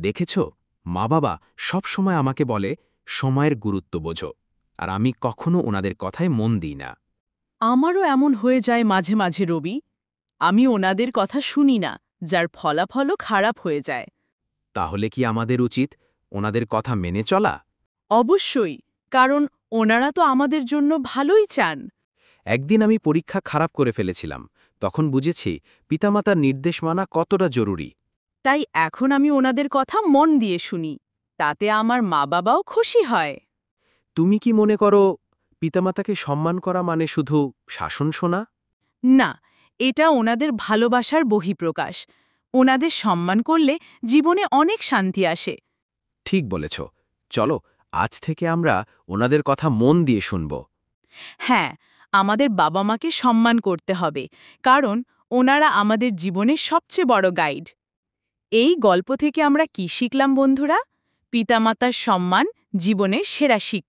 দেখেছ, মা বাবা সব সময় আমাকে বলে সময়ের গুরুত্ব বোঝো, আর আমি কখনো ওনাদের কথায় মন দিই না। আমারও এমন হয়ে যায় মাঝে মাঝে রবি। আমি ওনাদের কথা শুনি না, যার ফলাফলও খারাপ হয়ে যায়। তাহলে কি আমাদের উচিত ওনাদের কথা মেনে চলা? অবশ্যই, কারণ ওনারা তো আমাদের জন্য ভালোই চান। একদিন আমি পরীক্ষা খারাপ করে ফেলেছিলাম, তখন বুঝেছি পিতামাতার নির্দেশ মানা কতটা জরুরি। তাই এখন আমি ওনাদের কথা মন দিয়ে শুনি, তাতে আমার মা বাবাও খুশি হয়। তুমি কি মনে করো পিতামাতাকে সম্মান করা মানে শুধু শাসন শোনা? না, এটা ওনাদের ভালোবাসার বহিঃপ্রকাশ। ওনাদের সম্মান করলে জীবনে অনেক শান্তি আসে। ঠিক বলেছ। চলো, আজ থেকে আমরা ওনাদের কথা মন দিয়ে শুনব। হ্যাঁ, আমাদের বাবা মাকে সম্মান করতে হবে, কারণ ওনারা আমাদের জীবনের সবচেয়ে বড় গাইড। এই গল্প থেকে আমরা কি শিখলাম বন্ধুরা? পিতামাতার সম্মান জীবনের সেরা শিক্ষা।